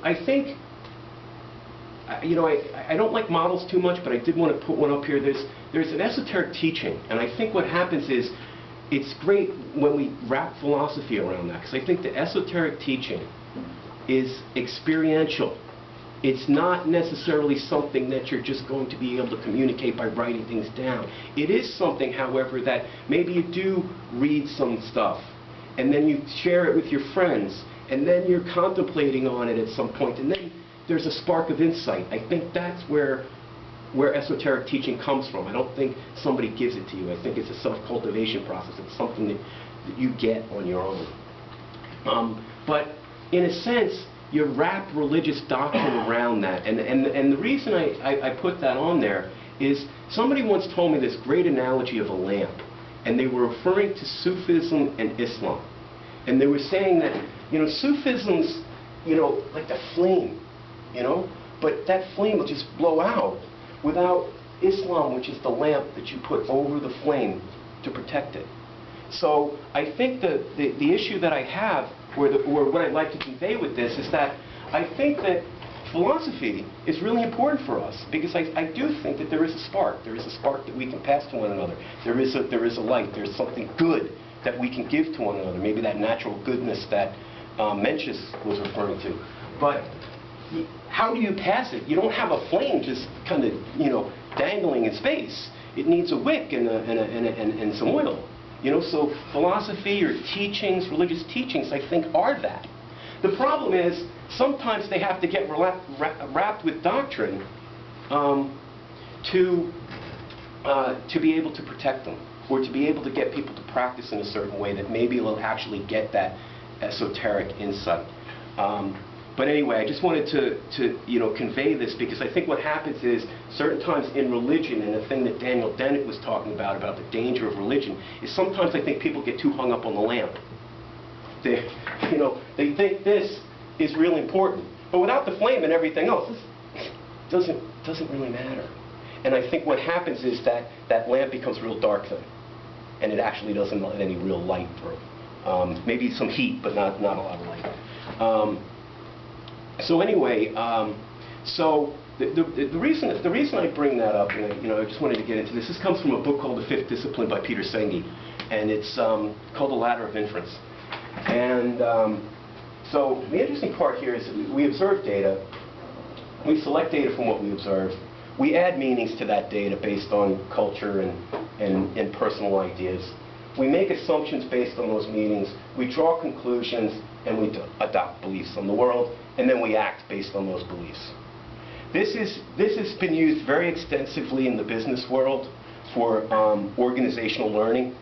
I think, you know, I don't like models too much, but I did want to put one up here. There's an esoteric teaching, and I think what happens is it's great when we wrap philosophy around that, because I think the esoteric teaching is experiential. It's not necessarily something that you're just going to be able to communicate by writing things down. It is something, however, that maybe you do read some stuff, and then you share it with your friends, and then you're contemplating on it at some point, and then there's a spark of insight. I think that's where esoteric teaching comes from. I don't think somebody gives it to you. I think it's a self-cultivation process. It's something that you get on your own. But in a sense, you wrap religious doctrine around that. And the reason I put that on there is somebody once told me this great analogy of a lamp. And they were referring to Sufism and Islam. And they were saying that, you know, Sufism's, you know, like the flame, you know? But that flame will just blow out without Islam, which is the lamp that you put over the flame to protect it. So I think the issue that I have, or what I'd like to convey with this, is that I think that philosophy is really important for us, because I do think that there is a spark. There is a spark that we can pass to one another. There is a light. There's something good that we can give to one another. Maybe that natural goodness that Mencius was referring to. But how do you pass it? You don't have a flame just kind of, you know, dangling in space. It needs a wick and some oil. You know, so philosophy or teachings, religious teachings, I think, are that. The problem is sometimes they have to get wrapped with doctrine to be able to protect them, or to be able to get people to practice in a certain way that maybe will actually get that esoteric insight. But anyway, I just wanted to you know, convey this, because I think what happens is certain times in religion, and the thing that Daniel Dennett was talking about the danger of religion, is sometimes I think people get too hung up on the lamp. You know, they think this is really important, but without the flame and everything else, this doesn't really matter. And I think what happens is that lamp becomes real dark then, and it actually doesn't let any real light through. Maybe some heat, but not a lot of light. So anyway, so the reason I bring that up, and you know, I just wanted to get into this. This comes from a book called The Fifth Discipline by Peter Senge, and it's called The Ladder of Inference. And so the interesting part here is that we observe data. We select data from what we observe. We add meanings to that data based on culture and personal ideas. We make assumptions based on those meanings. We draw conclusions, and we adopt beliefs on the world, and then we act based on those beliefs. This has been used very extensively in the business world for organizational learning.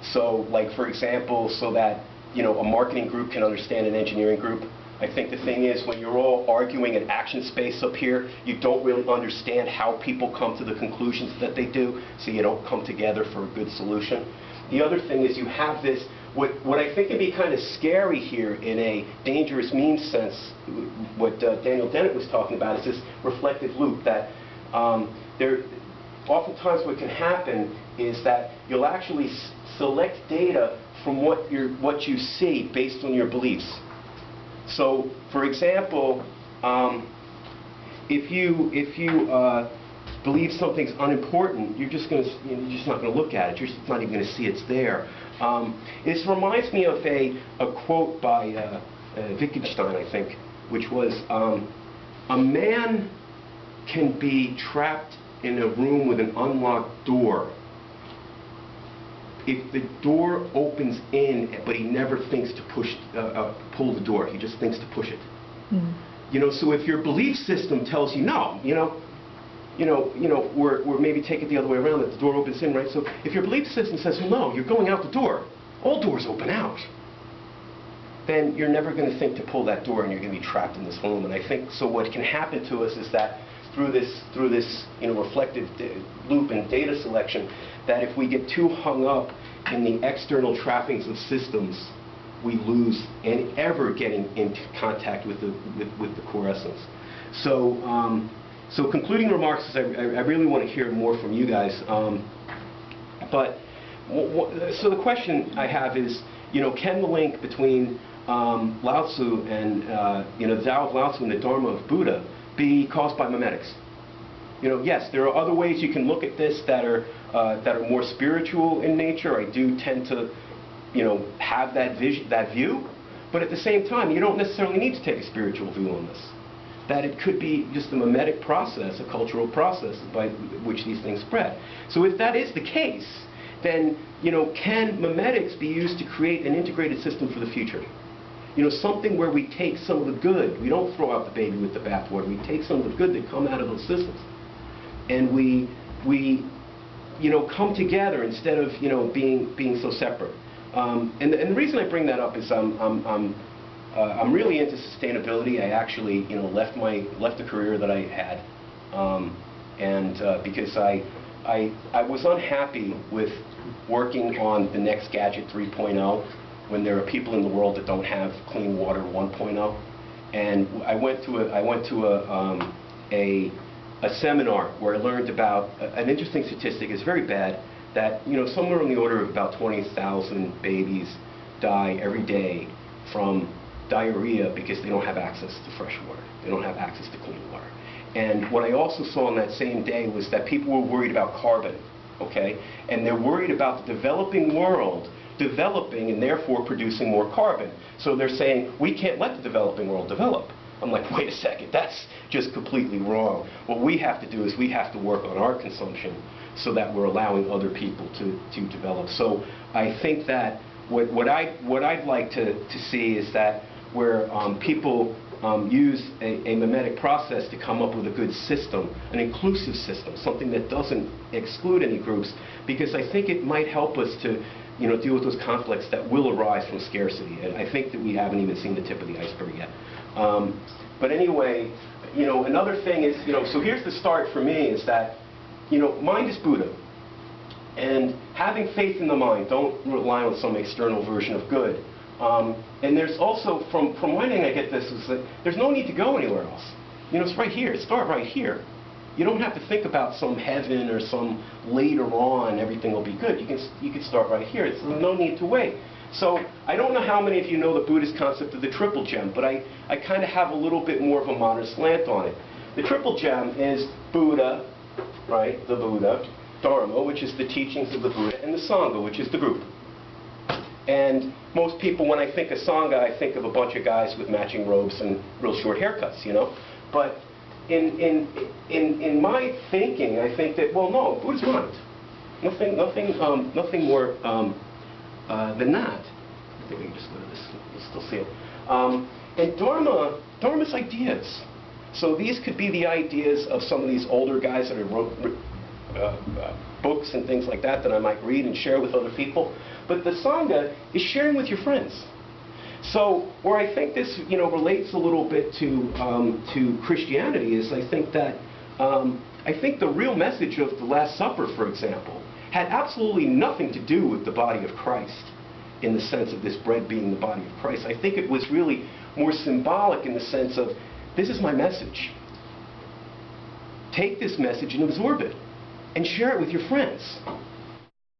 So, like, for example, so that, you know, a marketing group can understand an engineering group. I think the thing is, when you're all arguing in action space up here, you don't really understand how people come to the conclusions that they do, so you don't come together for a good solution. The other thing is you have this, what I think can be kind of scary here in a dangerous means sense, what Daniel Dennett was talking about, is this reflective loop that oftentimes what can happen is that you'll actually select data from what you see based on your beliefs. So, for example, if you believe something's unimportant, you're just not going to look at it. You're just not even going to see it's there. This reminds me of a quote by Wittgenstein, I think, which was, a man can be trapped in a room with an unlocked door if the door opens in, but he never thinks to pull the door. He just thinks to push it. Mm. You know, so if your belief system tells you no, or maybe take it the other way around, that the door opens in, right? So if your belief system says, well, no, you're going out the door, all doors open out, then you're never going to think to pull that door, and you're going to be trapped in this room. And I think, so what can happen to us is that through this reflective loop and data selection, that if we get too hung up in the external trappings of systems, we lose ever getting into contact with the core essence. So, so concluding remarks is I really want to hear more from you guys. But so the question I have is, can the link between Lao Tzu and the Tao of Lao Tzu and the Dharma of Buddha be caused by memetics? Yes, there are other ways you can look at this that are more spiritual in nature. I do tend to, have that view, but at the same time, you don't necessarily need to take a spiritual view on this. That it could be just a memetic process, a cultural process by which these things spread. So if that is the case, then can memetics be used to create an integrated system for the future? Something where we take some of the good. We don't throw out the baby with the bathwater. We take some of the good that come out of those systems, and we come together instead of being so separate. And the reason I bring that up is I'm really into sustainability. I actually left the career that I had, because I was unhappy with working on the next gadget 3.0 when there are people in the world that don't have clean water 1.0. And I went to a seminar where I learned about an interesting statistic. It's very bad that somewhere on the order of about 20,000 babies die every day from diarrhea because they don't have access to fresh water. They don't have access to clean water. And what I also saw on that same day was that people were worried about carbon, okay? And they're worried about the developing world developing and therefore producing more carbon. So they're saying, we can't let the developing world develop. I'm like, wait a second, that's just completely wrong. What we have to do is we have to work on our consumption so that we're allowing other people to develop. So I think that what I'd like to see is that where people use a memetic process to come up with a good system, an inclusive system, something that doesn't exclude any groups, because I think it might help us to deal with those conflicts that will arise from scarcity. And I think that we haven't even seen the tip of the iceberg yet. But anyway, another thing is, so here's the start for me is that, mind is Buddha. And having faith in the mind, don't rely on some external version of good. And there's also, from one thing I get this, is that there's no need to go anywhere else. It's right here. Start right here. You don't have to think about some heaven or some later on everything will be good. You can start right here. There's no need to wait. So I don't know how many of you know the Buddhist concept of the triple gem, but I kind of have a little bit more of a modern slant on it. The triple gem is Buddha, right, the Buddha, Dharma, which is the teachings of the Buddha, and the Sangha, which is the group. And most people, when I think of Sangha, I think of a bunch of guys with matching robes and real short haircuts, But in my thinking, I think that, well, no, Buddha's mind. Nothing more than that. I think we can just go to this. You'll still see it. And Dharma's ideas. So these could be the ideas of some of these older guys that have wrote books and things like that I might read and share with other people. But the Sangha is sharing with your friends. So where I think this relates a little bit to Christianity is I think that the real message of the Last Supper, for example, had absolutely nothing to do with the body of Christ in the sense of this bread being the body of Christ. I think it was really more symbolic in the sense of, this is my message. Take this message and absorb it and share it with your friends.